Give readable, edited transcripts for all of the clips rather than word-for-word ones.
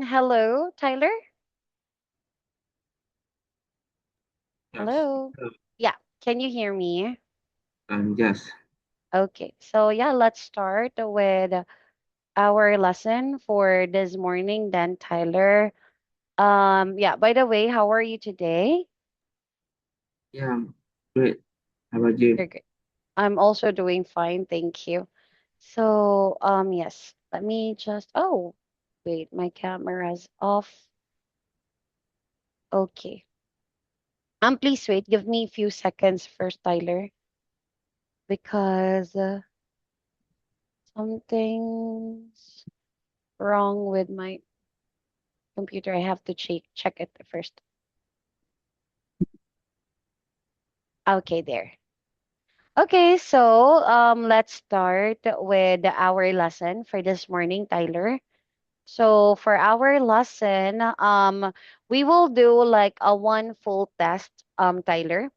Hello, Tyler? Yes. Hello? Yeah, can you hear me? Yes. Okay, so yeah, let's start with our lesson for this morning then, Tyler. Yeah, by the way, how are you today? Yeah. Great. How about you? You're good. I'm also doing fine, thank you. So, yes, let me just, oh, wait, my camera's off. Okay. Please wait, give me a few seconds first, Tyler, because something's wrong with my computer. I have to check it first. Okay, there. Okay, so let's start with our lesson for this morning, Tyler. So for our lesson, we will do like a one full test, Tyler.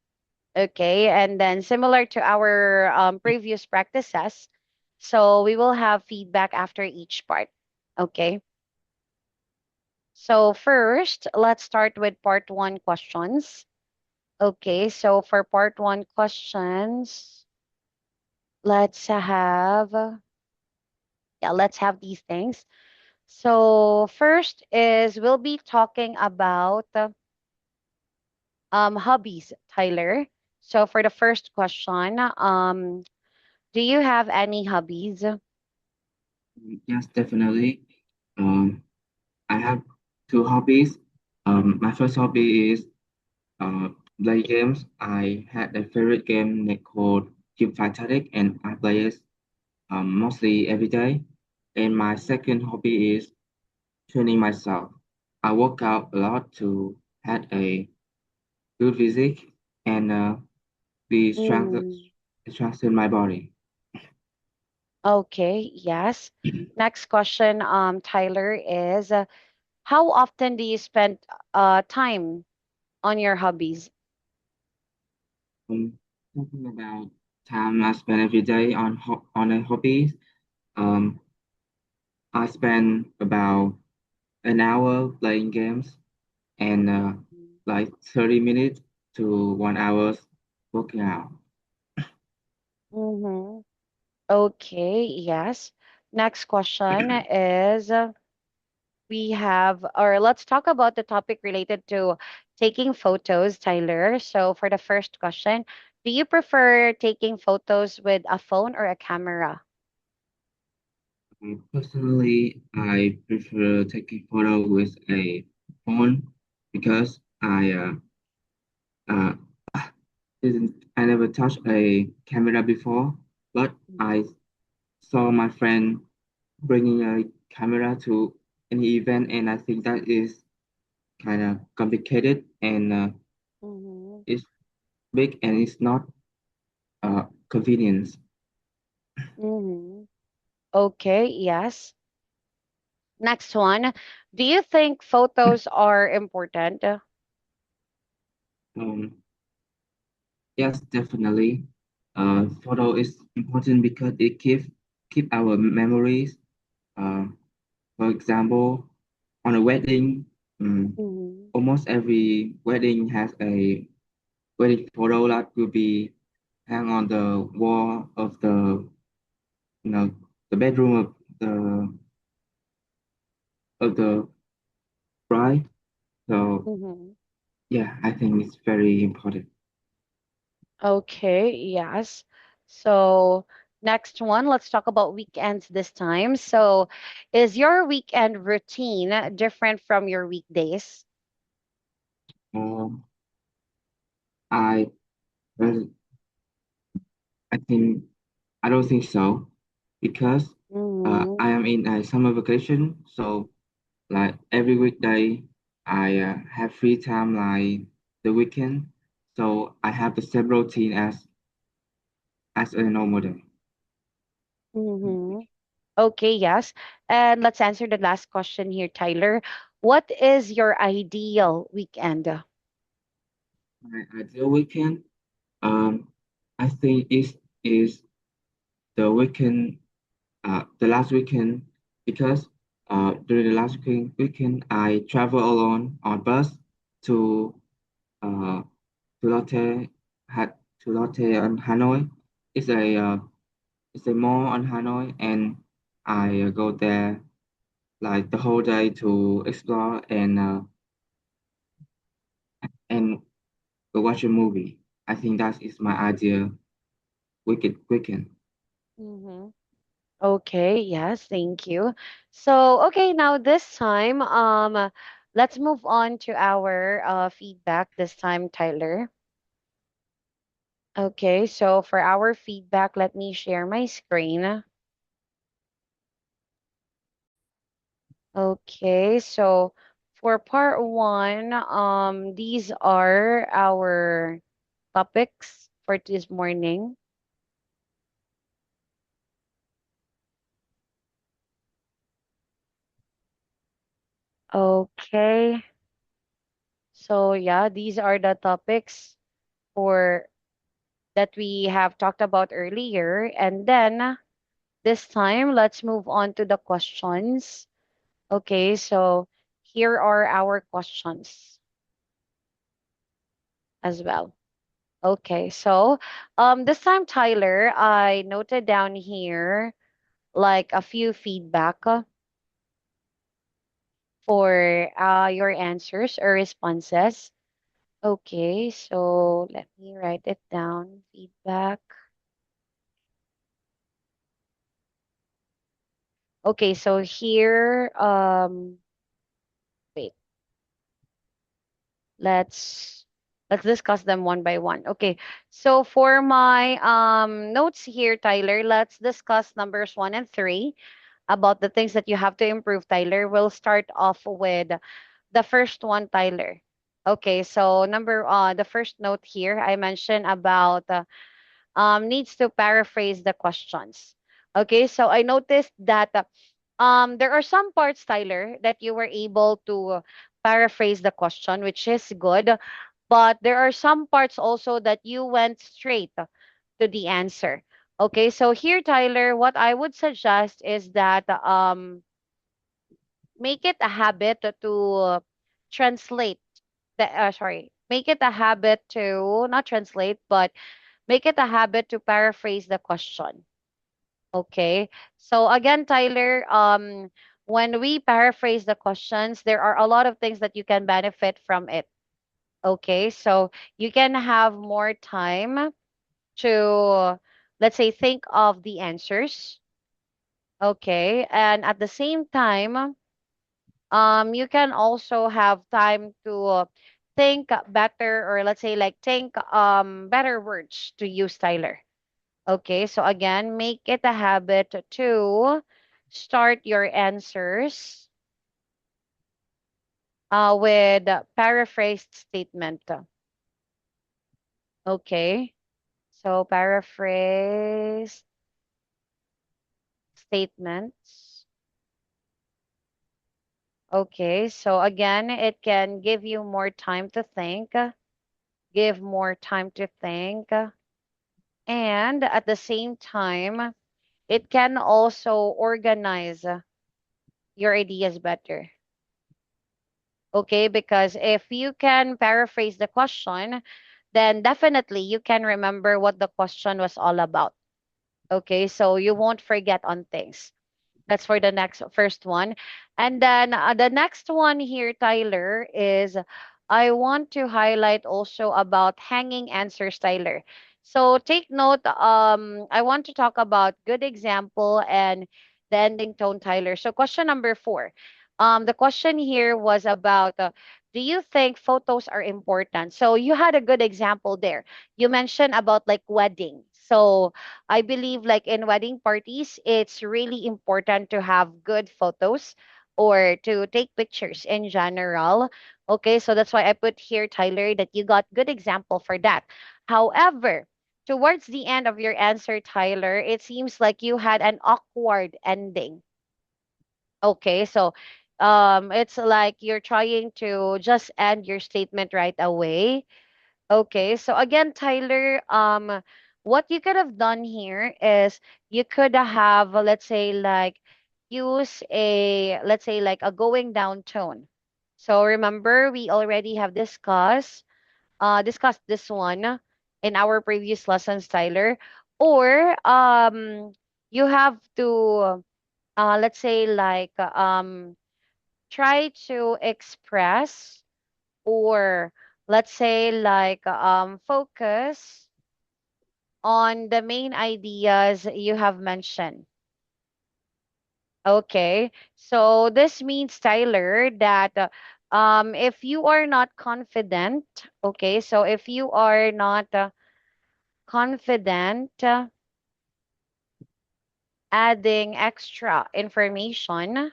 Okay, and then similar to our previous practices, so we will have feedback after each part. Okay. So first, let's start with part one questions. Okay, so for part one questions, let's have let's have these things. So first is we'll be talking about hobbies, Tyler. So for the first question, do you have any hobbies? Yes, definitely. Um, I have two hobbies. My first hobby is uh play games. I had a favorite game called Team Tactic, and I play it mostly every day. And my second hobby is training myself. I work out a lot to have a good physique and be Mm, strengthen my body. okay, yes. Next question, Tyler, is how often do you spend time on your hobbies? Talking about time I spend every day on on a hobby. Um, I spend about an hour playing games and like 30 minutes to 1 hour working out. Mm-hmm. Okay, yes. Next question is we have, or let's talk about the topic related to taking photos, Tyler. So for the first question, do you prefer taking photos with a phone or a camera? Personally, I prefer taking photo with a phone because uh, I never touched a camera before, but I saw my friend bringing a camera to any event, and I think that is kind of complicated and Mm-hmm. it's big and it's not convenience. Mm-hmm. Okay, yes. Next one, do you think photos are important? Um, yes, definitely. Photo is important because it keep our memories. Uh, for example, on a wedding, Mm-hmm. almost every wedding has a wedding photo that will be hang on the wall of the you know the bedroom the of the bride. So Mm-hmm. yeah, I think it's very important. Okay, yes. So next one, let's talk about weekends this time. So is your weekend routine different from your weekdays? Um, I well, I think I don't think so because Mm-hmm. I am in a summer vacation. So like every weekday, I have free time like the weekend. So I have the same routine as a normal day. Mm-hmm. Okay, yes. And let's answer the last question here, Tyler. What is your ideal weekend? My ideal weekend, um, I think is the weekend, the last weekend because During the last weekend, I travel alone on bus to uh, to Lotte, had to Lotte on Hanoi. It's a uh, it's a mall on Hanoi, and I go there like the whole day to explore and go watch a movie. I think that is my ideal weekend. Mm-hmm. Okay, yes, thank you. So, okay, now this time, let's move on to our feedback this time, Tyler. Okay, so for our feedback, let me share my screen. Okay, so for part one, these are our topics for this morning. Okay, so yeah, these are the topics for that we have talked about earlier. And then this time, let's move on to the questions. Okay, so here are our questions as well. Okay, so this time, Tyler, I noted down here like a few feedback for your answers or responses. Okay, so let me write it down. Feedback. Okay, so here, wait, let's let's discuss them one by one. Okay, so for my notes here, Tyler, let's discuss numbers 1 and 3 about the things that you have to improve, Tyler. We'll start off with the first one, Tyler. Okay, so the first note here I mentioned about needs to paraphrase the questions. Okay, so I noticed that there are some parts, Tyler, that you were able to paraphrase the question, which is good, but there are some parts also that you went straight to the answer. Okay, so here, Tyler, what I would suggest is that make it a habit to translate make it a habit to not translate, but make it a habit to paraphrase the question. Okay. So again, Tyler, when we paraphrase the questions, there are a lot of things that you can benefit from it. Okay. So you can have more time to, let's say, think of the answers. Okay. And at the same time, you can also have time to think better, or let's say like think better words to use, Tyler. Okay, so again, make it a habit to start your answers with paraphrased statement. Okay, so paraphrase statements. Okay, so again, it can give you more time to think, give more time to think, and at the same time, it can also organize your ideas better. Okay, because if you can paraphrase the question, then definitely you can remember what the question was all about. Okay, so you won't forget on things. That's for the next first one. And then the next one here, Tyler, is I want to highlight also about hanging answers, Tyler. So take note, I want to talk about good example and the ending tone, Tyler. So question number 4. The question here was about do you think photos are important? So you had a good example there. You mentioned about like wedding. So I believe like in wedding parties, it's really important to have good photos or to take pictures in general. Okay, so that's why I put here, Tyler, that you got good example for that. However, towards the end of your answer, Tyler, it seems like you had an awkward ending. Okay, so it's like you're trying to just end your statement right away. Okay, so again, Tyler, what you could have done here is you could have, let's say, like, use a, let's say, like a going down tone. So remember, we already have discussed this one in our previous lessons, Tyler. Or you have to let's say like try to express, or let's say like focus on the main ideas you have mentioned. Okay, so this means, Tyler, that if you are not confident, okay, so if you are not confident adding extra information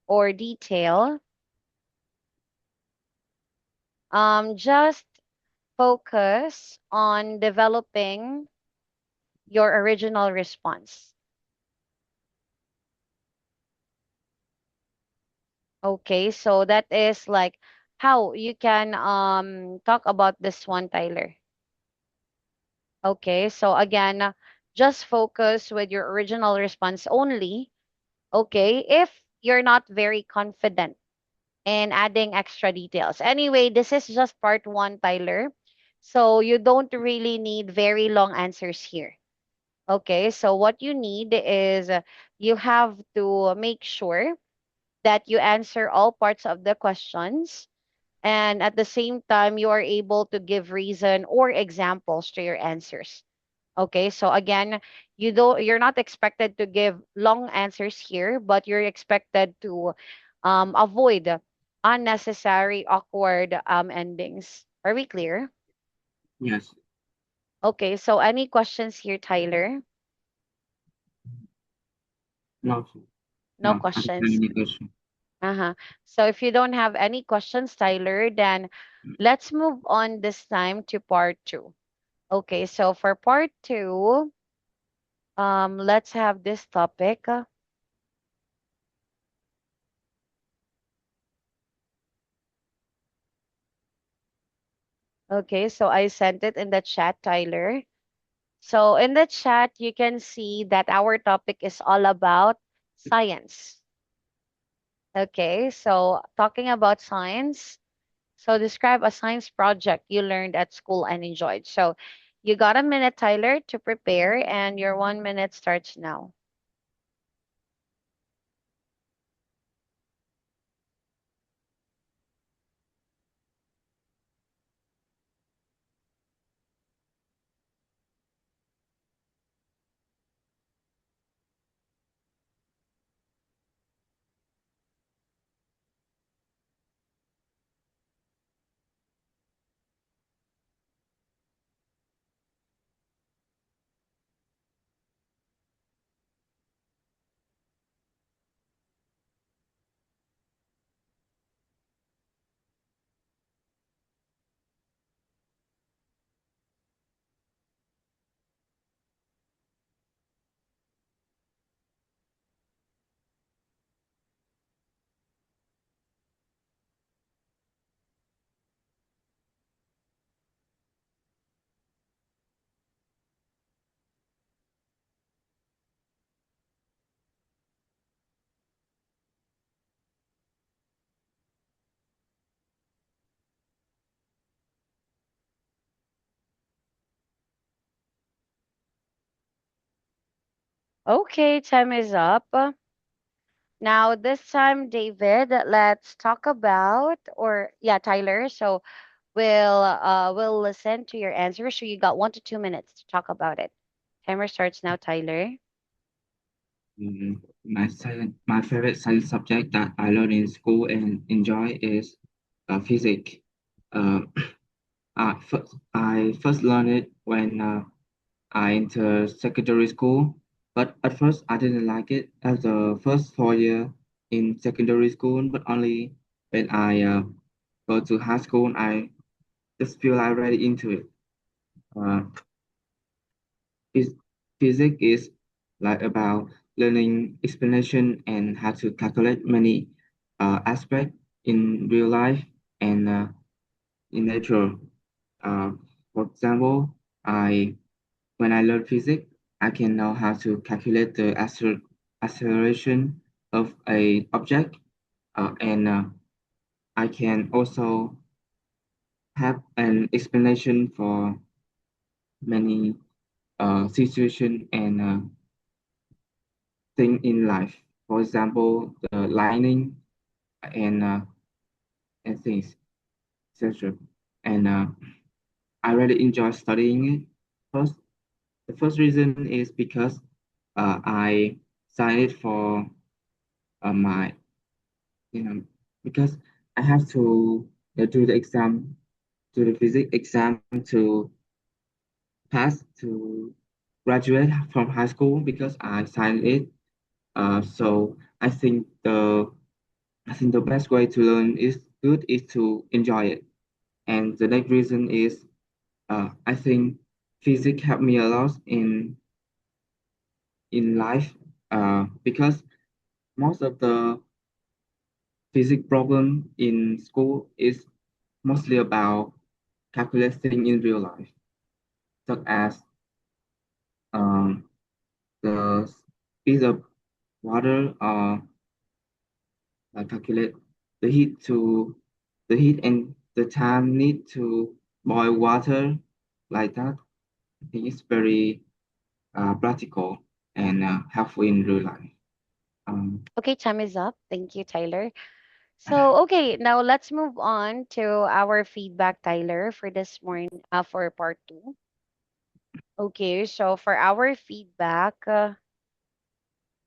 or detail, just focus on developing your original response. Okay, so that is like how you can talk about this one, Tyler. Okay, so again, just focus with your original response only. Okay, if you're not very confident in adding extra details. Anyway, this is just part one, Tyler. So you don't really need very long answers here. Okay, so what you need is you have to make sure that you answer all parts of the questions, and at the same time you are able to give reason or examples to your answers. Okay, so again, you're not expected to give long answers here, but you're expected to avoid unnecessary awkward endings. Are we clear? Yes. Okay, so any questions here, Tyler? No. No No. I don't have questions. any question. Uh-huh. So if you don't have any questions, Tyler, then let's move on this time to part two. Okay, so for part two, let's have this topic. Okay, so I sent it in the chat, Tyler. So in the chat, you can see that our topic is all about science. Okay, so talking about science. So describe a science project you learned at school and enjoyed. So you got a minute, Tyler, to prepare, and your 1 minute starts now. Okay, time is up. Now, this time, David, let's talk about, or yeah, Tyler. So we'll listen to your answer. So you got 1 to 2 minutes to talk about it. Timer starts now, Tyler. My favorite science subject that I learned in school and enjoy is physics. Uh, I first learned it when I entered secondary school, but at first I didn't like it as the first 4 year in secondary school, but only when I go to high school, I just feel I ready into it. Uh, Phys- Physics is like about learning explanation and how to calculate many aspects in real life and in nature. Uh, for example, I when I learn physics, I can know how to calculate the astro. acceleration of a object, and I can also have an explanation for many situation and thing in life. For example, the lining and things, etc. And I really enjoy studying it. First, the first reason is because I signed for my, you know, because I have to do the exam, do the physics exam to pass to graduate from high school because I signed it. So I think the best way to learn is good is to enjoy it. And the next reason is I think physics helped me a lot in life because most of the physics problem in school is mostly about calculating in real life, such as um, the speed of water or calculate the heat to the heat and the time need to boil water like that. I think it's very practical and helpful in real life. Um, Okay, time is up. Thank you, Tyler. So, okay, now let's move on to our feedback, Tyler, for this morning, for part two. Okay, so for our feedback,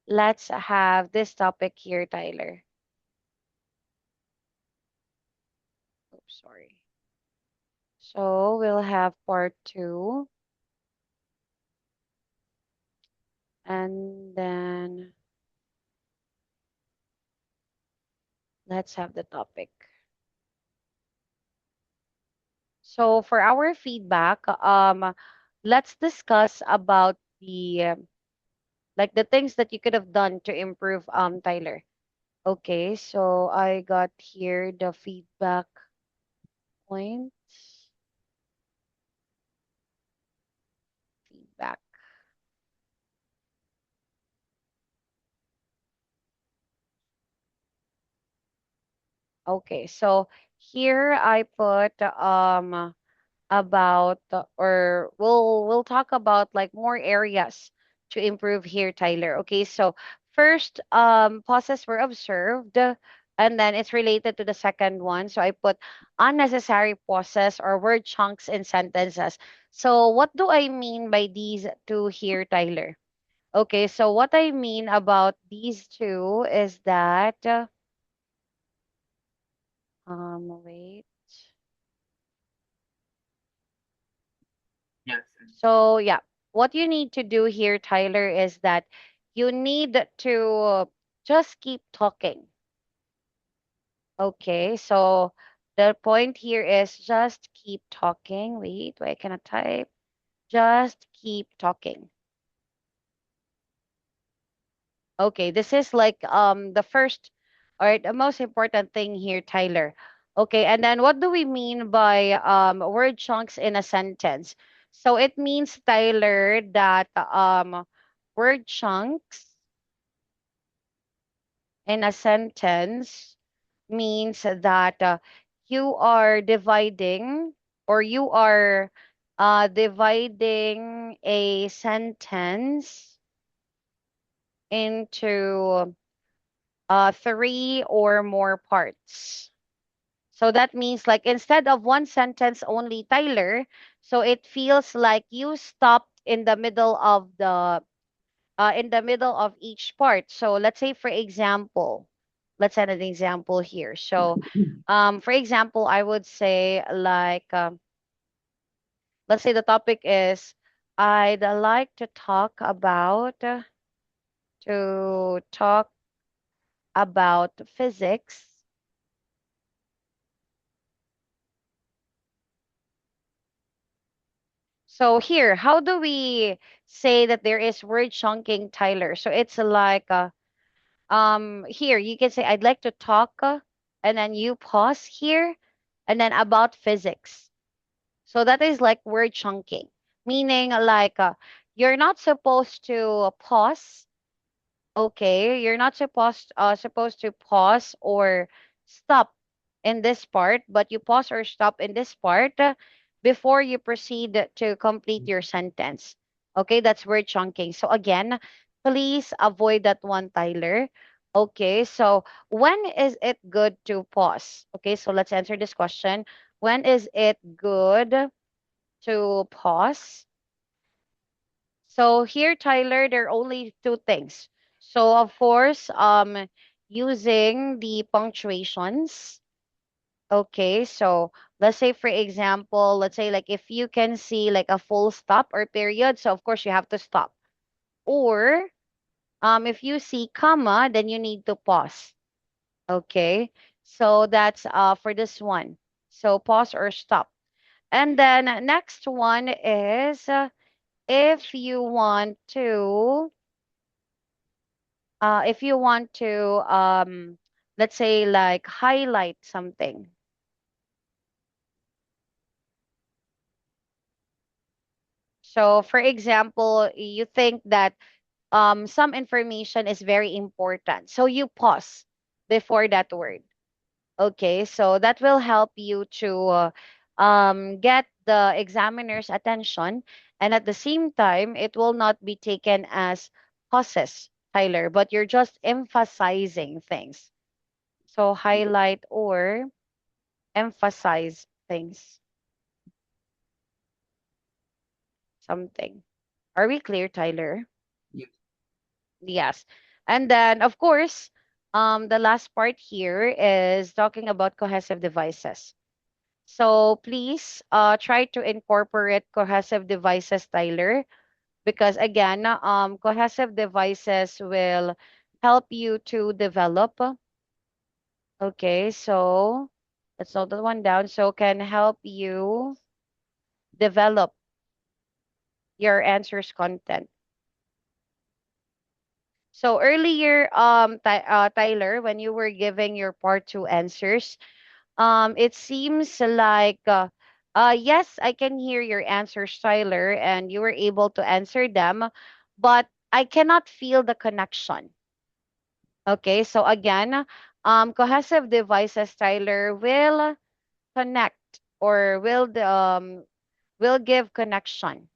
let's have this topic here, Tyler. Oh, sorry. So we'll have part two, and then let's have the topic. So for our feedback, let's discuss about the like the things that you could have done to improve, Tyler. Okay, so I got here the feedback points. Feedback. Okay, so here I put about or we'll talk about like more areas to improve here, Tyler. Okay, so first, pauses were observed, and then it's related to the second one. So I put unnecessary pauses or word chunks in sentences. So what do I mean by these two here, Tyler? Okay, so what I mean about these two is that wait. yes. So, yeah, what you need to do here, Tyler, is that you need to just keep talking. Okay, so the point here is just keep talking. Wait, why I cannot type? Just keep talking. Okay, this is like the first or the most important thing here, Tyler. Okay, and then what do we mean by word chunks in a sentence? So it means, Tyler, that word chunks in a sentence means that you are dividing or you are dividing a sentence into three or more parts. So that means like instead of one sentence only, Tyler, so it feels like you stopped in the middle of each part. So let's say for example, let's add an example here. So for example, I would say like let's say the topic is I'd like to talk about physics. So here, how do we say that there is word chunking, Tyler? So it's like here you can say I'd like to talk and then you pause here and then about physics. So that is like word chunking, meaning like you're not supposed to pause Okay, you're not supposed to pause or stop in this part, but you pause or stop in this part before you proceed to complete your sentence. Okay, that's word chunking. So again, please avoid that one, Tyler. Okay, so when is it good to pause? Okay, so let's answer this question. When is it good to pause? So here, Tyler, there are only two things. So of course, using the punctuations. Okay, so let's say for example, let's say like if you can see like a full stop or period, so of course you have to stop. Or if you see comma, then you need to pause. Okay, so that's for this one. So pause or stop. And then next one is if you want to if you want to let's say like highlight something. So for example, you think that some information is very important, so you pause before that word. Okay, so that will help you to get the examiner's attention, and at the same time it will not be taken as pauses, Tyler, but you're just emphasizing things. So highlight or emphasize things, something. Are we clear, Tyler? Yes. Yes. And then, of course, the last part here is talking about cohesive devices. So please try to incorporate cohesive devices, Tyler, because again, cohesive devices will help you to develop. Okay, so let's note that one down. So can help you develop your answers content. So earlier, Tyler, when you were giving your part two answers, it seems like, yes, I can hear your answers, Tyler, and you were able to answer them, but I cannot feel the connection. Okay, so again, cohesive devices, Tyler, will connect or will give connection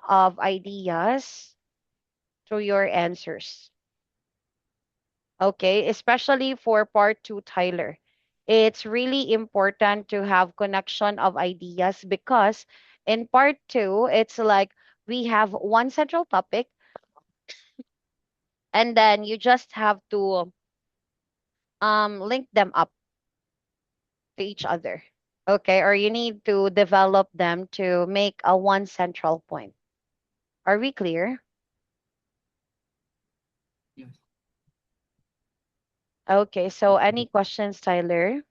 of ideas to your answers. Okay, especially for part two, Tyler. It's really important to have connection of ideas because in part two, it's like we have one central topic and then you just have to link them up to each other. Okay, or you need to develop them to make a one central point. Are we clear? Yes. Okay, so any questions, Tyler?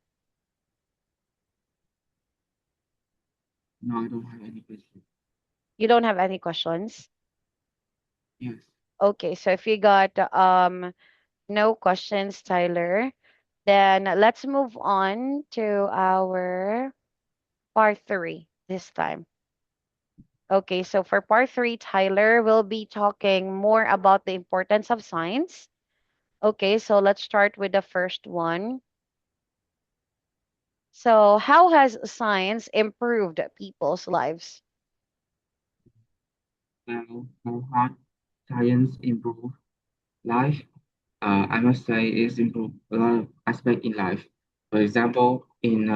No, I don't have any question. You don't have any questions? Yes. Okay, so if you got no questions, Tyler, then let's move on to our part three this time. Okay, so for part three, Tyler will be talking more about the importance of science. Okay, so let's start with the first one. So, how has science improved people's lives? Well, how hard science improve life? I must say it's improved a lot of aspect in life. For example, in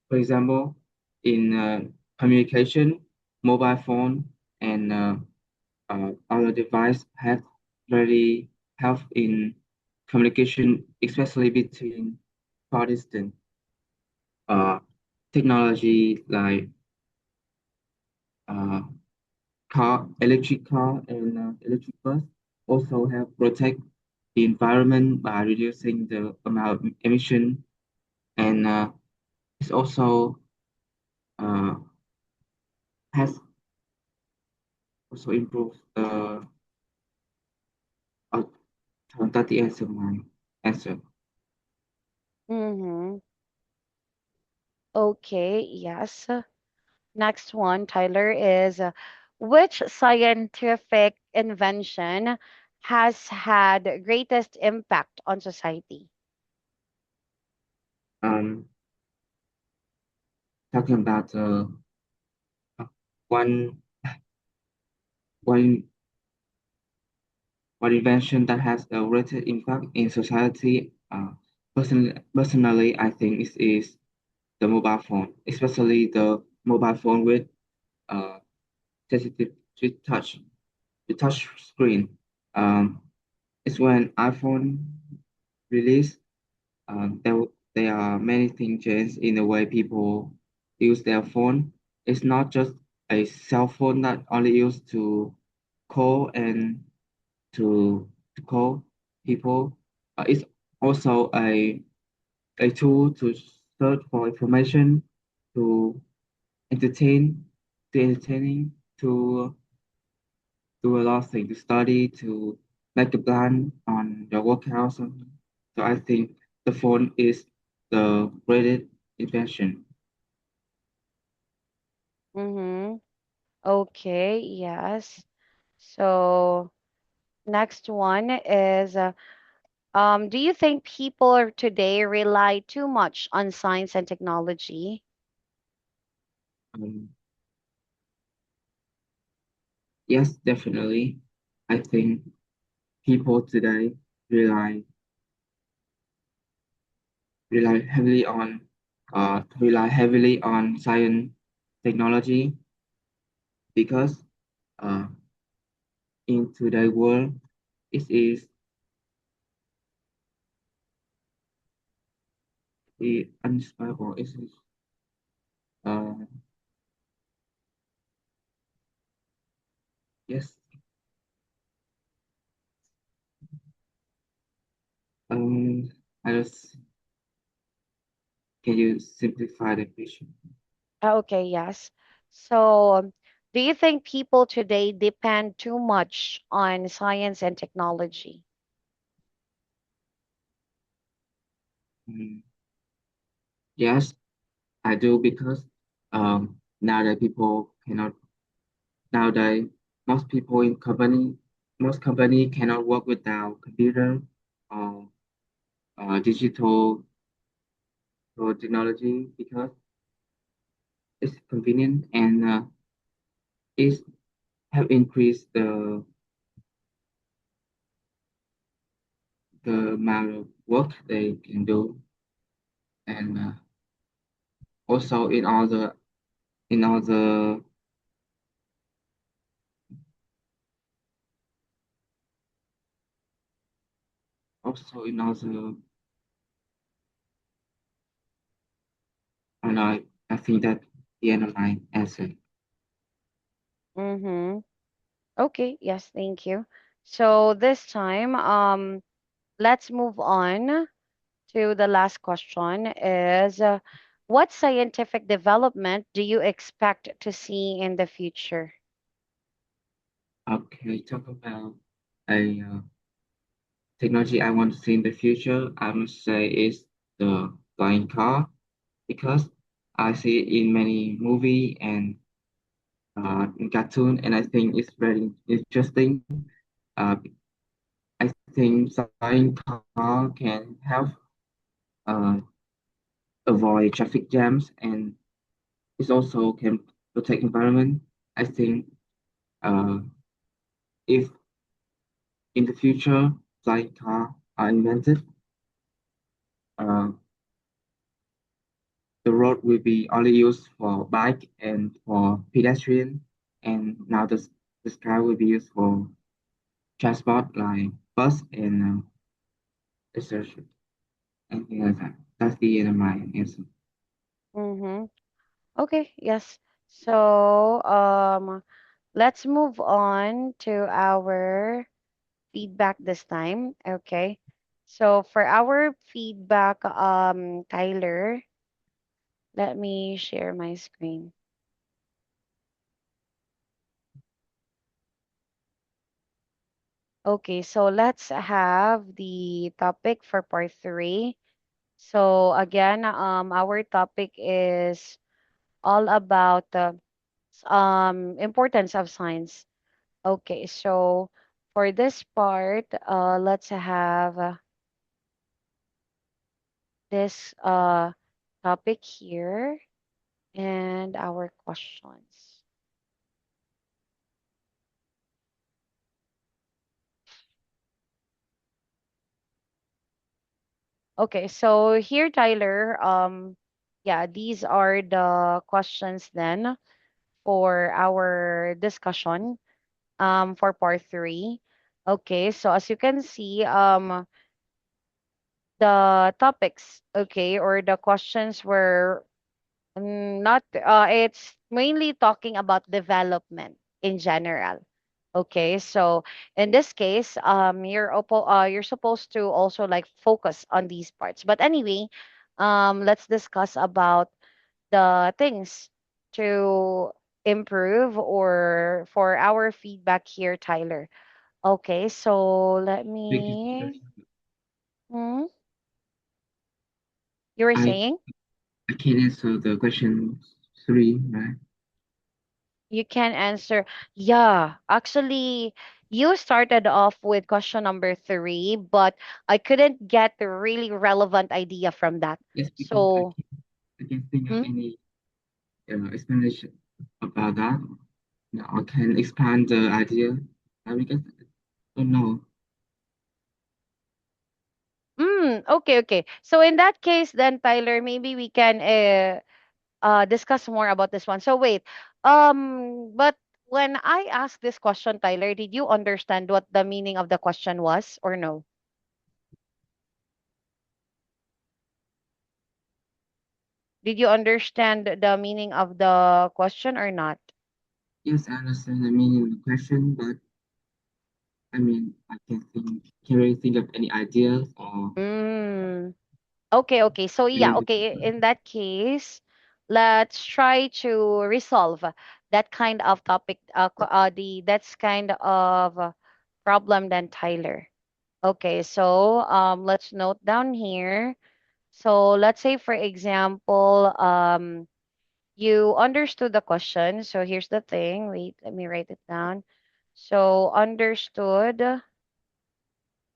for example, in communication, mobile phone and other device have very help in communication, especially between far distance. Uh, Technology like uh, electric car, and electric bus also help protect the environment by reducing the amount of emission, and it's also uh, has also improved uh, that the answer my answer. Mm-hmm. Okay, yes. Next one, Tyler, is which scientific invention has had greatest impact on society? Um, Talking about one one one invention that has a greater impact in society. Personally, I think it is the mobile phone, especially the mobile phone with uh, sensitive to touch, the touch screen. Um, it's when iPhone released. There are many things changed in the way people use their phone. It's not just a cell phone that only used to call and to call people. It's also a tool to search for information, to entertain, to entertaining, to do a lot of things, to study, to make a plan on your workout. So I think the phone is the greatest invention. Mm-hmm. Okay, yes. So next one is do you think people today rely too much on science and technology? Um, yes, definitely. I think people today rely rely heavily on science technology because uh, in today's world it is unstable. It is uh, yes. Um, I just Can you simplify the question? Okay, yes. So do you think people today depend too much on science and technology? Mm, yes, I do because now that people cannot nowadays most people in most company cannot work without computer or digital or technology because it's convenient and it have increased the amount of work they can do and also in all the also in all the and I think that the end of my answer. Mm-hmm. Okay, yes, thank you. So this time, let's move on to the last question is what scientific development do you expect to see in the future? Okay, talk about a technology I want to see in the future. I must say is the flying car because I see it in many movie and in cartoon, and I think it's very interesting. Uh, I think flying car can help uh, avoid traffic jams, and it also can protect environment. I think uh, if in the future flying car are invented, uh, the road will be only used for bike and for pedestrian, and now the sky will be used for transport like bus and etc. Anything like that. That's the end of my answer. Mm-hmm. Okay, yes. So let's move on to our feedback this time. Okay. So for our feedback, Tyler, let me share my screen. Okay, so let's have the topic for part three. So again, our topic is all about the importance of science. Okay, so for this part, let's have this topic here and our questions. Okay, so here, Tyler, yeah, these are the questions then for our discussion for part three. Okay, so as you can see, the topics, okay, or the questions were not it's mainly talking about development in general. Okay, so in this case, you're supposed to also like focus on these parts. But anyway, let's discuss about the things to improve or for our feedback here, Tyler. Okay, so let Because me. Hmm, you were I saying I can answer the question three, right? you can answer. Yeah, actually, you started off with question number three, but I couldn't get the really relevant idea from that. Yes, because So, I can think of hmm? any explanation about that. No, I can expand the idea. Because oh no, Okay, okay. So in that case, then Tyler, maybe we can discuss more about this one. So wait, but when I asked this question, Tyler, did you understand what the meaning of the question was or no? Did you understand the meaning of the question or not? yes, I understand the meaning of the question, but I mean, can really think of any ideas or Mm. Okay, okay. So you yeah, want okay. In that case, let's try to resolve that kind of topic, the that's kind of problem then, Tyler. Okay, so let's note down here. So let's say, for example, you understood the question. So here's the thing. Wait, let me write it down. So understood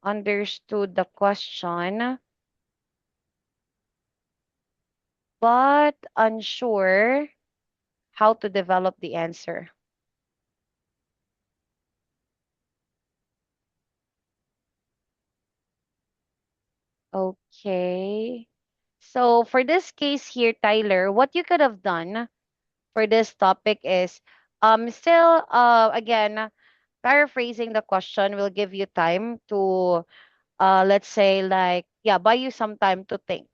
the question, but unsure how to develop the answer. Okay. So for this case here, Tyler, what you could have done for this topic is still again paraphrasing the question will give you time to let's say like yeah, buy you some time to think.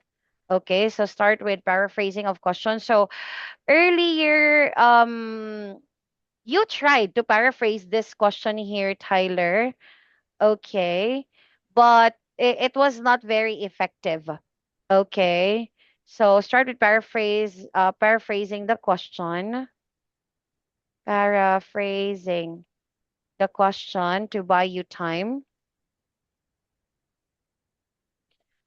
Okay, so start with paraphrasing of questions. So earlier you tried to paraphrase this question here, Tyler. Okay. But it was not very effective. Okay. So start with paraphrasing the question. Paraphrasing the question to buy you time.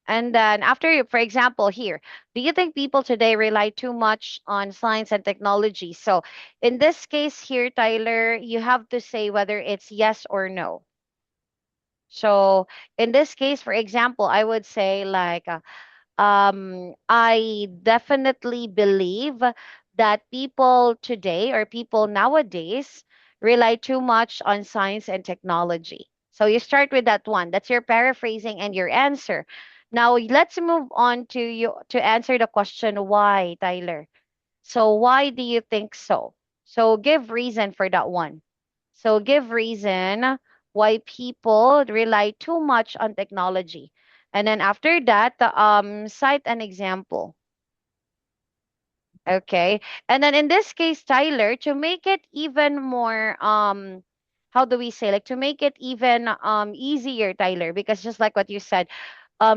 And then after you, for example, here, do you think people today rely too much on science and technology? So in this case here, Tyler, you have to say whether it's yes or no. So in this case, for example, I would say like I definitely believe that people today or people nowadays rely too much on science and technology. So you start with that one. That's your paraphrasing and your answer. Now let's move on to you to answer the question why, Tyler. So why do you think so? So give reason for that one. So give reason why people rely too much on technology. And then after that, cite an example. Okay. And then in this case, Tyler, to make it even more how do we say like to make it even easier, Tyler, because just like what you said,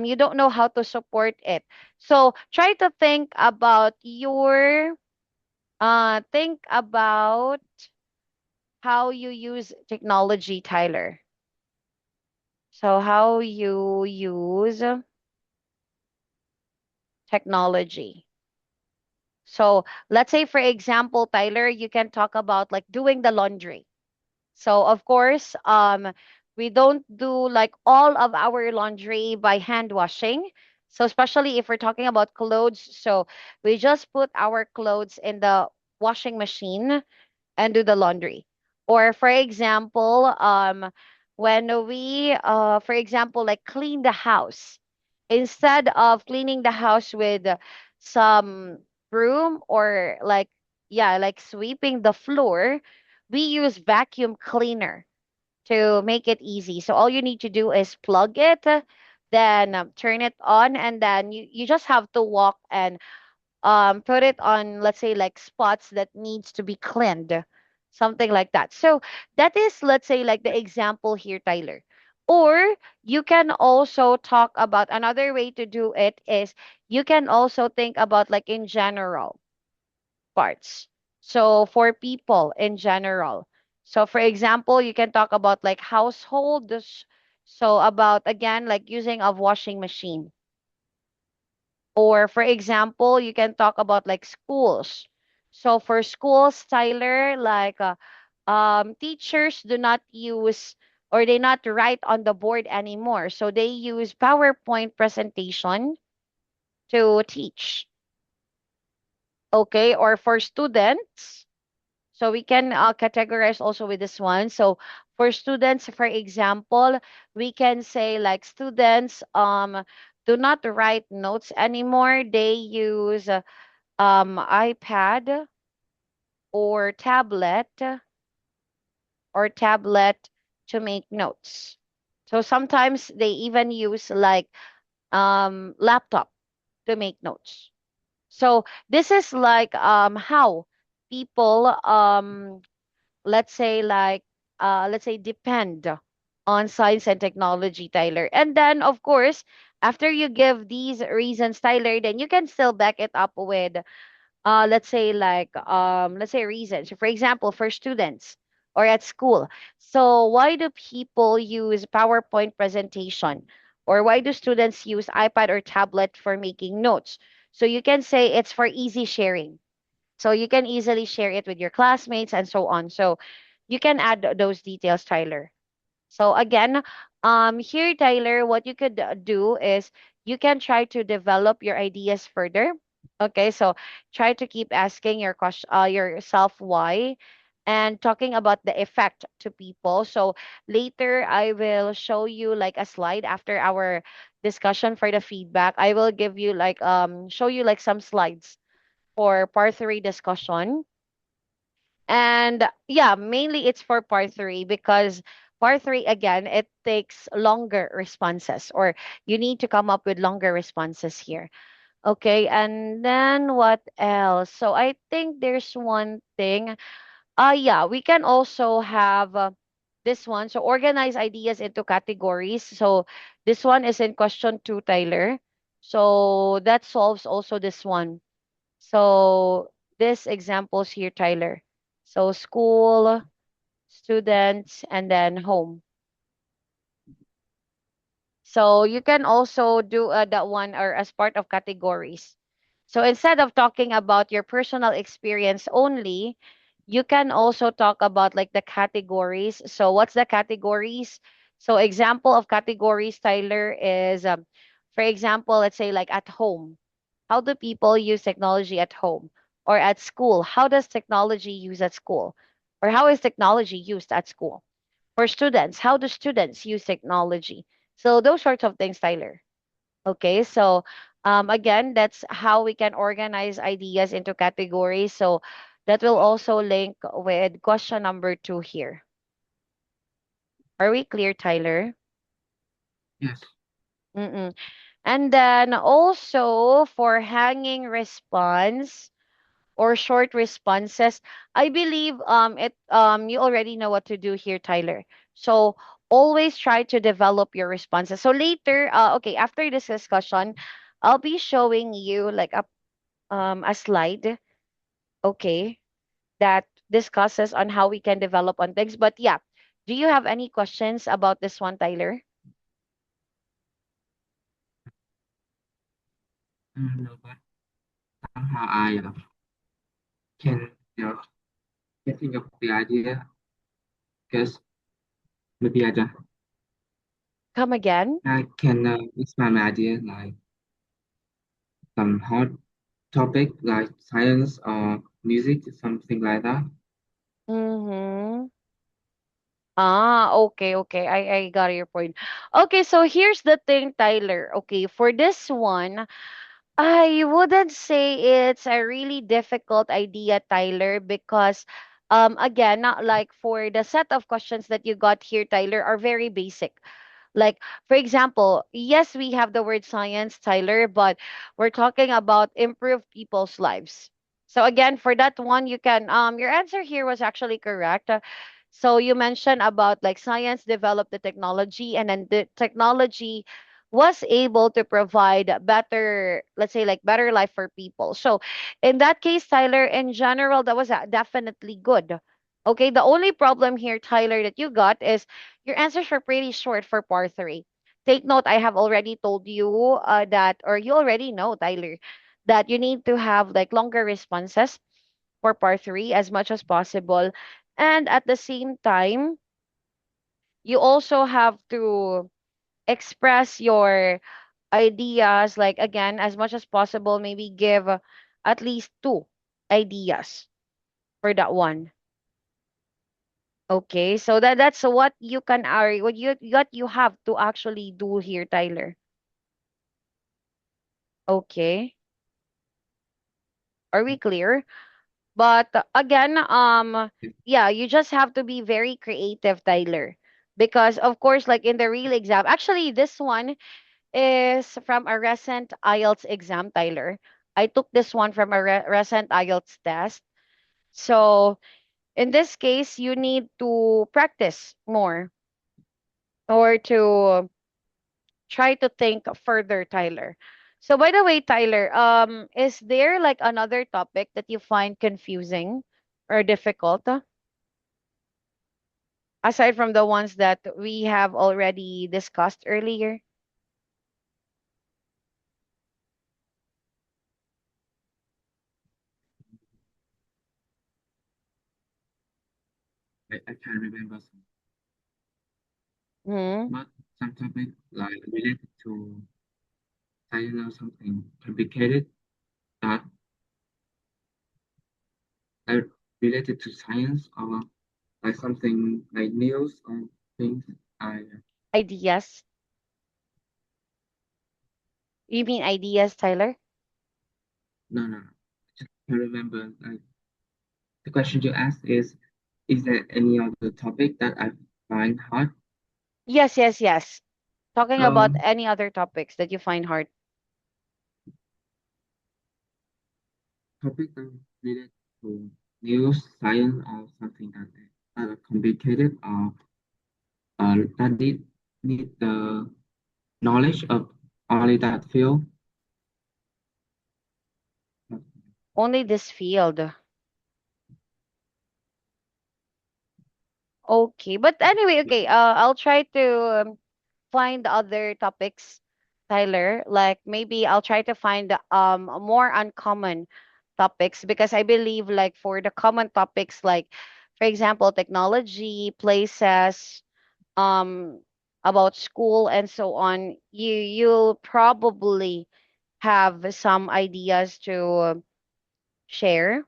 you don't know how to support it. So try to think about how you use technology, Tyler. So how you use technology. So let's say, for example, Tyler, you can talk about like doing the laundry. So of course, we don't do like all of our laundry by hand washing. So especially if we're talking about clothes, so we just put our clothes in the washing machine and do the laundry. Or for example, when we for example like clean the house, instead of cleaning the house with some broom or like yeah, like sweeping the floor, we use vacuum cleaner to make it easy. So all you need to do is plug it, then turn it on, and then you just have to walk and put it on, let's say like spots that needs to be cleaned, something like that. So that is, let's say, like the example here, Tyler. Or you can also talk about another way to do it is you can also think about like in general parts. So for people in general, so for example you can talk about like households, so about again like using of washing machine. Or for example, you can talk about like schools. So for schools, Tyler, like teachers do not use or they not write on the board anymore. So they use PowerPoint presentation to teach. Okay. Or for students, so we can categorize also with this one. So for students, for example, we can say like students do not write notes anymore. They use iPad or tablet to make notes. So sometimes they even use like laptop to make notes. So this is like how people let's say like let's say depend on science and technology, Tyler. And then of course, after you give these reasons, Tyler, then you can still back it up with let's say like let's say reasons. For example, for students or at school, so why do people use PowerPoint presentation, or why do students use iPad or tablet for making notes? So you can say it's for easy sharing, so you can easily share it with your classmates and so on. So you can add those details, Tyler. So again, here, Tyler, what you could do is you can try to develop your ideas further. Okay, so try to keep asking yourself why, and talking about the effect to people. So later, I will show you like a slide after our discussion for the feedback. I will give you like show you like some slides for part three discussion. And yeah, mainly it's for part three because part three, again, it takes longer responses, or you need to come up with longer responses here. Okay, and then what else? So I think there's one thing. Yeah, we can also have this one. So organize ideas into categories. So this one is in question two, Tyler. So that solves also this one. So this examples here, Tyler. So school, students, and then home. So you can also do that one or as part of categories. So instead of talking about your personal experience only, you can also talk about like the categories. So what's the categories? So example of categories, Tyler, is for example, let's say like at home. How do people use technology at home? Or at school, how does technology use at school? Or how is technology used at school? For students, how do students use technology? So those sorts of things, Tyler. Okay, so again, that's how we can organize ideas into categories. So that will also link with question number two here. Are we clear, Tyler? Yes. Mm-mm. And then also for hanging response or short responses, I believe it you already know what to do here, Tyler. So always try to develop your responses. So later, okay, after this discussion, I'll be showing you like a slide, okay, that discusses on how we can develop on things. But yeah, do you have any questions about this one, Tyler? No, but somehow I can getting up the idea, because maybe Come again? I can expand my idea like some hot topic like science or music, something like that. Mm-hmm. Ah, okay, okay. I got your point. Okay, so here's the thing, Tyler. Okay, for this one, I wouldn't say it's a really difficult idea, Tyler, because again, not like for the set of questions that you got here, Tyler, are very basic. Like, for example, yes, we have the word science, Tyler, but we're talking about improve people's lives. So again, for that one, you can your answer here was actually correct. So you mentioned about like science developed the technology and then the technology was able to provide better, let's say like better life for people. So in that case, Tyler, in general, that was definitely good. Okay, the only problem here, Tyler, that you got is your answers were pretty short for part three. Take note, I have already told you that, or you already know, Tyler, that you need to have like longer responses for part three as much as possible. And at the same time, you also have to express your ideas, like again, as much as possible, maybe give at least two ideas for that one. Okay, so that's what you can are what you have to actually do here, Tyler. Okay, are we clear? But again, yeah, you just have to be very creative, Tyler, because of course, like in the real exam, actually, this one is from a recent IELTS exam, Tyler. I took this one from a recent IELTS test. So in this case, you need to practice more or to try to think further, Tyler. So by the way, Tyler, is there like another topic that you find confusing or difficult aside from the ones that we have already discussed earlier? I can remember Hmm. but some topic like related to science or something complicated that are related to science or like something like news or things. I Ideas. You mean ideas, Tyler? no, just can remember like the question you asked is there any other topic that I find hard? Yes, yes, yes. Talking about Um, any other topics that you find hard. topic that related to news, science, or something that are complicated or that need the knowledge of only that field. Only this field. Okay, but anyway, okay. I'll try to find other topics, Tyler. Like maybe I'll try to find more uncommon topics because I believe like for the common topics like for example technology, places, um about school and so on, you'll probably have some ideas to share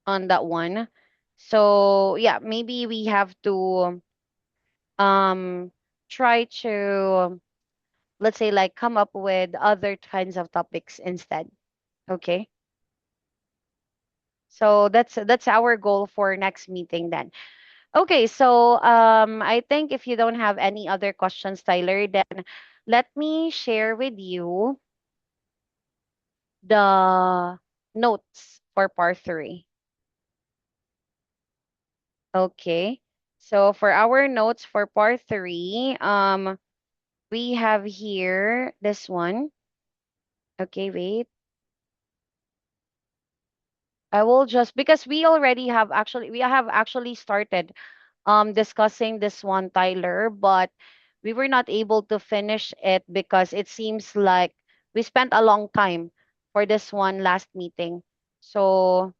on that one. So yeah, maybe we have to um try to let's say like come up with other kinds of topics instead. Okay, so that's our goal for next meeting then. Okay, so I think if you don't have any other questions, Tyler, then let me share with you the notes for part three. Okay, so for our notes for part three, we have here this one. Okay, wait. I will just because we have actually started discussing this one, Tyler, but we were not able to finish it because it seems like we spent a long time for this one last meeting. So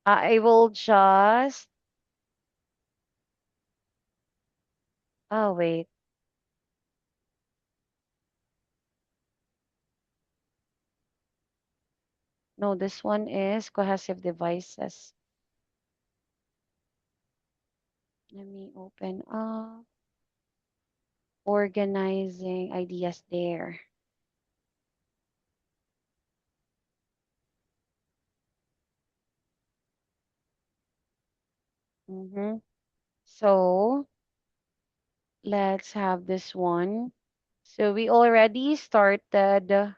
I will just Oh, wait. No, this one is cohesive devices. Let me open up. Organizing ideas there. Mm-hmm. So let's have this one. So we already started.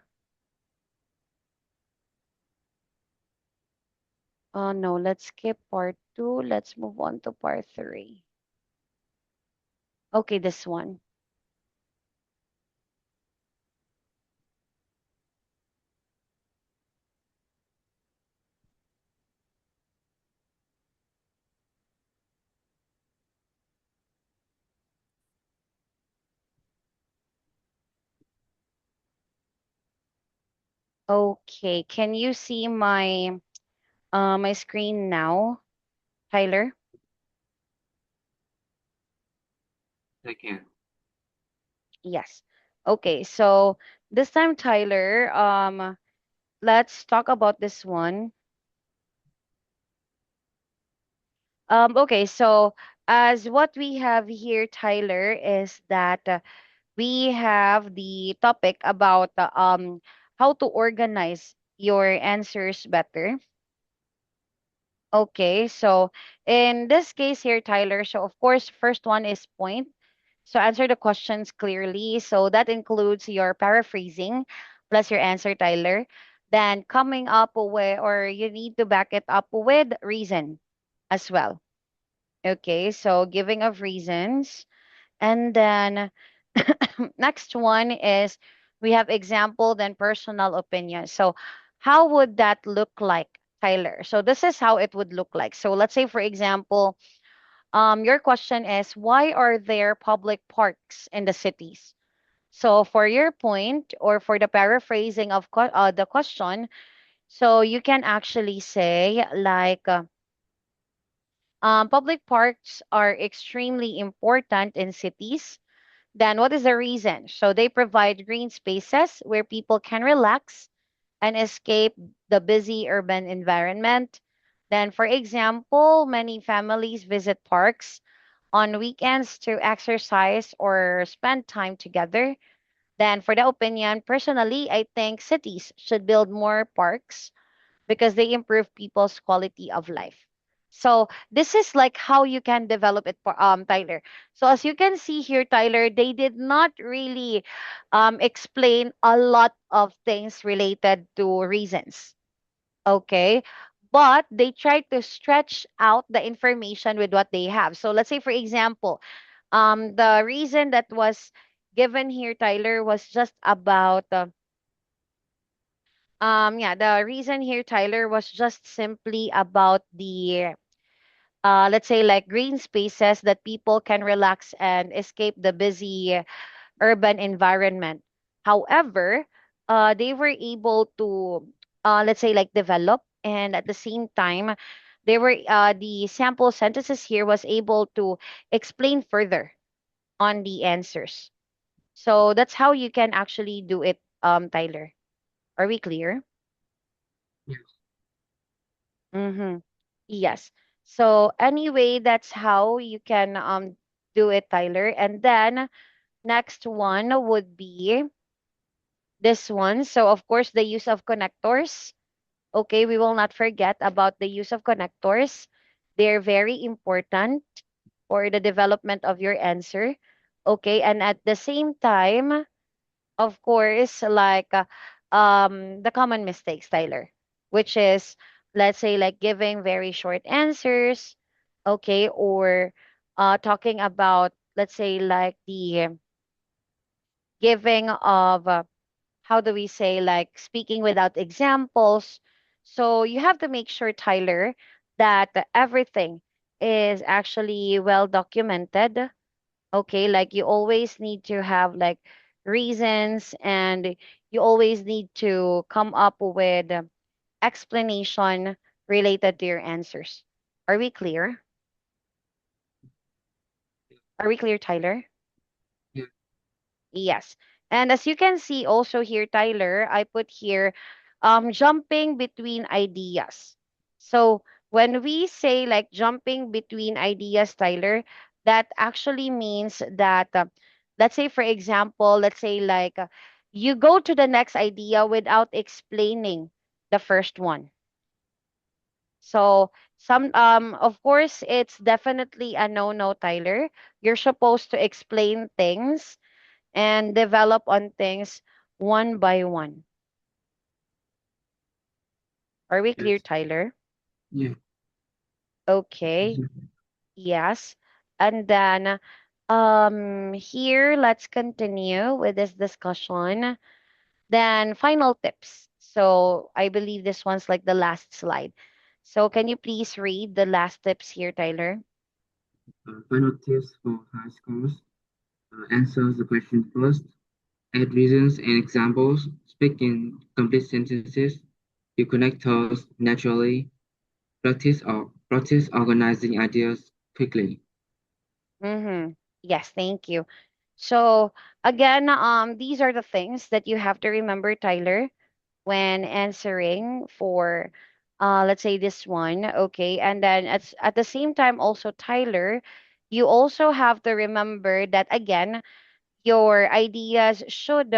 No, let's skip part two. Let's move on to part three. Okay, this one. Okay, can you see my screen now, Tyler? I can. Yes. Okay, so this time, Tyler, let's talk about this one. Okay, so as what we have here, Tyler, is that we have the topic about how to organize your answers better. Okay, so in this case here, Tyler, so of course, first one is point. So answer the questions clearly. So that includes your paraphrasing plus your answer, Tyler. Then coming up with, or you need to back it up with reason as well. Okay, so giving of reasons. And then next one is we have example, then personal opinion. So how would that look like, Tyler? So this is how it would look like. So let's say, for example, your question is why are there public parks in the cities? So for your point or for the paraphrasing of the question, so you can actually say like public parks are extremely important in cities. Then what is the reason? So they provide green spaces where people can relax and escape the busy urban environment. Then, for example, many families visit parks on weekends to exercise or spend time together. Then, for the opinion, personally, I think cities should build more parks because they improve people's quality of life. So this is like how you can develop it for Tyler. So as you can see here, Tyler, they did not really explain a lot of things related to reasons. Okay. But they try to stretch out the information with what they have. So let's say, for example, the reason that was given here, Tyler, was just about yeah, the reason here, Tyler, was just simply about the let's say like green spaces that people can relax and escape the busy urban environment. However, they were able to let's say like develop, and at the same time they were the sample sentences here was able to explain further on the answers. So that's how you can actually do it, Tyler. Are we clear? Yes. Mm-hmm. Yes. So anyway, that's how you can do it, Tyler. And then next one would be this one. So of course the use of connectors. Okay, we will not forget about the use of connectors. They're very important for the development of your answer. Okay, and at the same time, of course, like the common mistakes, Tyler, which is let's say like giving very short answers, okay, or talking about let's say like the giving of how do we say like speaking without examples. So you have to make sure, Tyler, that everything is actually well documented. Okay, like you always need to have like reasons, and you always need to come up with explanation related to your answers. Are we clear? Are we clear, Tyler? Yes. And as you can see also here, Tyler, I put here jumping between ideas. So when we say like jumping between ideas, Tyler, that actually means that, let's say, for example, let's say like you go to the next idea without explaining the first one. So some of course it's definitely a no-no, Tyler. You're supposed to explain things and develop on things one by one. Are we clear, Yes. Tyler? Yeah. Okay. Yes. And then here let's continue with this discussion. Then final tips. So I believe this one's like the last slide. So can you please read the last tips here, Tyler? Final tips for high scores. Answer the question first. Add reasons and examples. Speak in complete sentences. You connect thoughts naturally. Practice organizing ideas quickly. Mm-hmm. Yes, thank you. So again, these are the things that you have to remember, Tyler, when answering for let's say this one. Okay, and then at the same time also, Tyler, you also have to remember that again your ideas should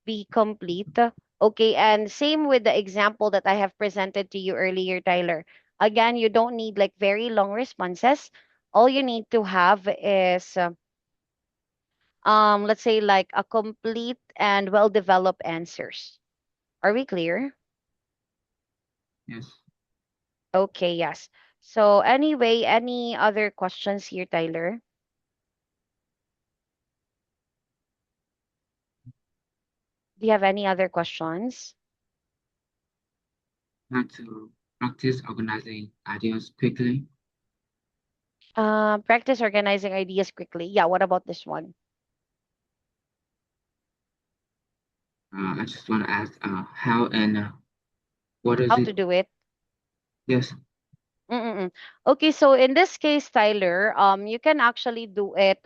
be complete. Okay, and same with the example that I have presented to you earlier, Tyler. Again, you don't need like very long responses. All you need to have is let's say like a complete and well developed answers. Are we clear? Yes. Okay, yes. So anyway, any other questions here, Tyler? Do you have any other questions? How to practice organizing ideas quickly. Practice organizing ideas quickly. Yeah, what about this one? I just want to ask how and what is How it? to do it? Yes. Mm-mm. Okay, so in this case, Tyler, you can actually do it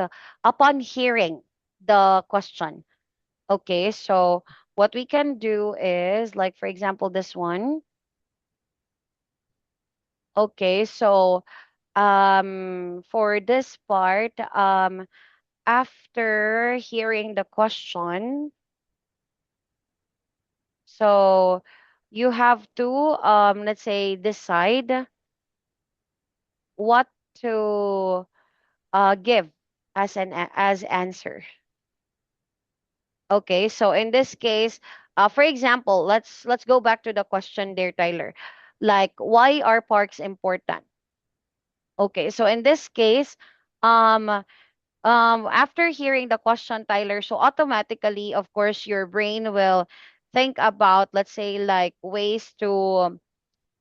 upon hearing the question. Okay, so what we can do is, like, for example, this one. Okay, so for this part, after hearing the question, so you have to let's say decide what to give as as answer. Okay, so in this case, for example, let's go back to the question there, Tyler. Like, why are parks important? Okay, so in this case, um, after hearing the question, Tyler, so automatically, of course, your brain will think about, let's say, like ways to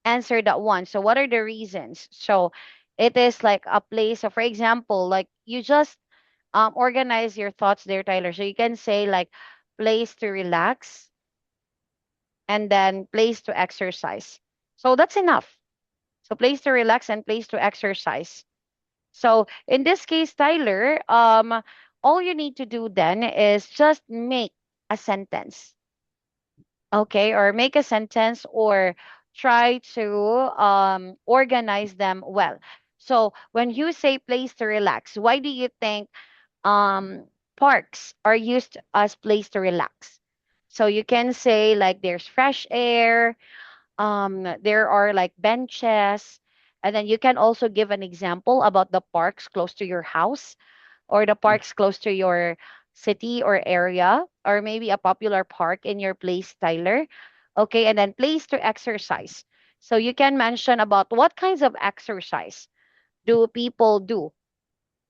answer that one. So, what are the reasons? So, it is like a place. So, for example, like you just organize your thoughts there, Tyler. So, you can say like place to relax and then place to exercise. So, that's enough. So, place to relax and place to exercise. So in this case, Tyler, all you need to do then is just make a sentence, okay, or make a sentence or try to organize them well. So when you say place to relax, why do you think parks are used as place to relax? So you can say like there's fresh air, there are like benches, and then you can also give an example about the parks close to your house or the Yes. parks close to your city or area, or maybe a popular park in your place, Tyler. Okay, and then place to exercise. So you can mention about what kinds of exercise do people do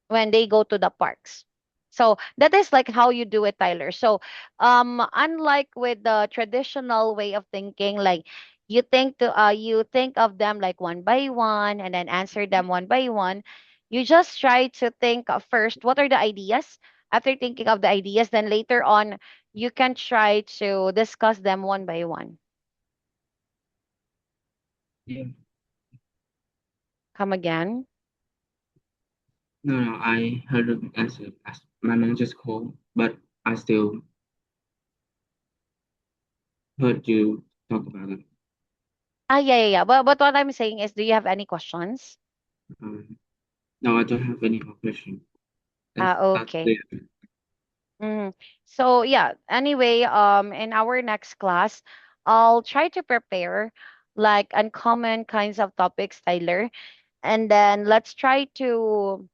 when they go to the parks. So that is like how you do it, Tyler. So unlike with the traditional way of thinking, like you think of them like one by one and then answer them one by one. You just try to think of first what are the ideas. After thinking of the ideas, then later on you can try to discuss them one by one. Yeah. Come again. No, no, I heard the answer as my mom just called, but I still heard you talk about it. Yeah, yeah, yeah. But what I'm saying is, do you have any questions? Um, no, I don't have any more questions. That's Okay. clear. Mm. So yeah, anyway, in our next class, I'll try to prepare like uncommon kinds of topics, Tyler, and then let's try to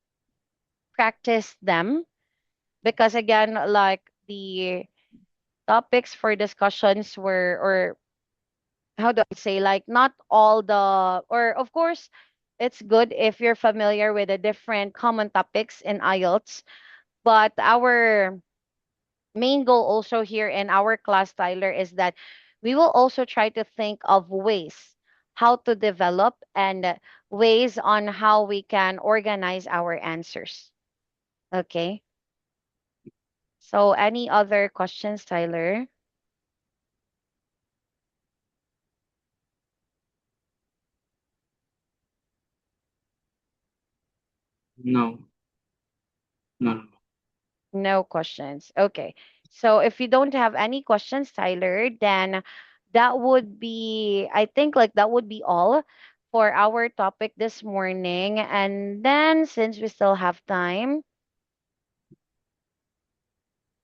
practice them because again, like the topics for discussions were, or how do I say, like not all the, or of course, it's good if you're familiar with the different common topics in IELTS, but our main goal also here in our class, Tyler, is that we will also try to think of ways how to develop and ways on how we can organize our answers. Okay. So, any other questions, Tyler? No, no, no. No questions. Okay. So, if you don't have any questions, Tyler, then that would be, I think, like that would be all for our topic this morning. And then, since we still have time,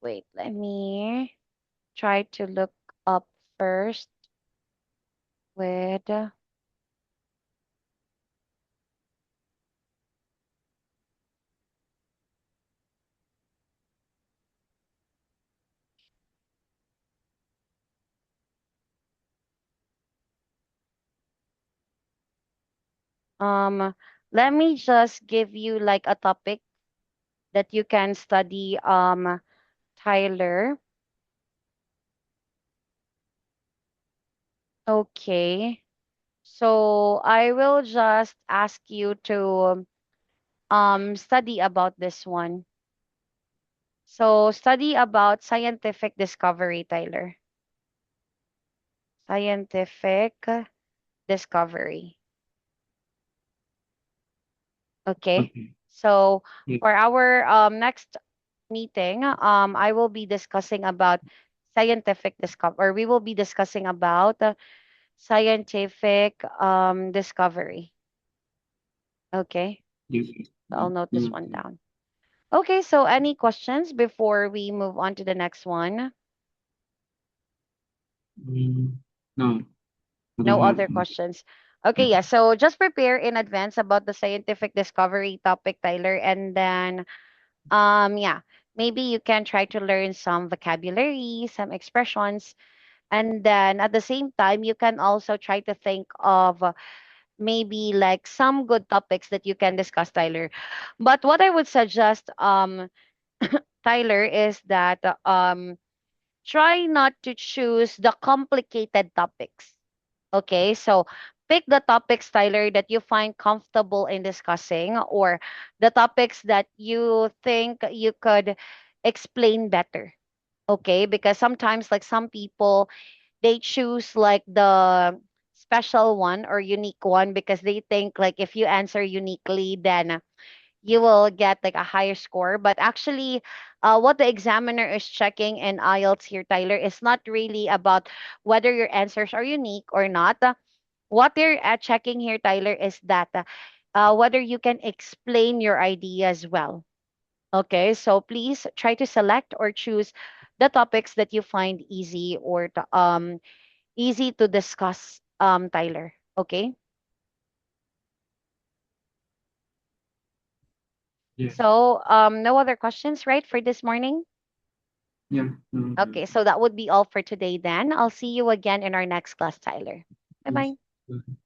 wait, let me try to look up first with um let me just give you like a topic that you can study, Tyler. Okay. So I will just ask you to study about this one. So study about scientific discovery, Tyler. Scientific discovery. Okay. Okay. So Yeah, for our next meeting, I will be discussing about scientific discover, or we will be discussing about scientific discovery. Okay. yes, So I'll yes, note this yes. one down. Okay, so any questions before we move on to the next one? Mm, no, I don't No have. other questions. Okay, Yeah. yeah. So just prepare in advance about the scientific discovery topic, Tyler, and then yeah, maybe you can try to learn some vocabulary, some expressions, and then at the same time you can also try to think of maybe like some good topics that you can discuss, Tyler. But what I would suggest, Tyler, is that try not to choose the complicated topics. Okay, so pick the topics, Tyler, that you find comfortable in discussing, or the topics that you think you could explain better. Okay, because sometimes, like some people, they choose like the special one or unique one because they think like if you answer uniquely, then you will get like a higher score. But actually, what the examiner is checking in IELTS here, Tyler, is not really about whether your answers are unique or not. What they're checking here, Tyler, is that whether you can explain your ideas well. Okay, so please try to select or choose the topics that you find easy or easy to discuss, Tyler. Okay. Yes. So no other questions, right, for this morning? Yeah. No, no. Okay, so that would be all for today then. I'll see you again in our next class, Tyler. Bye Yes. bye.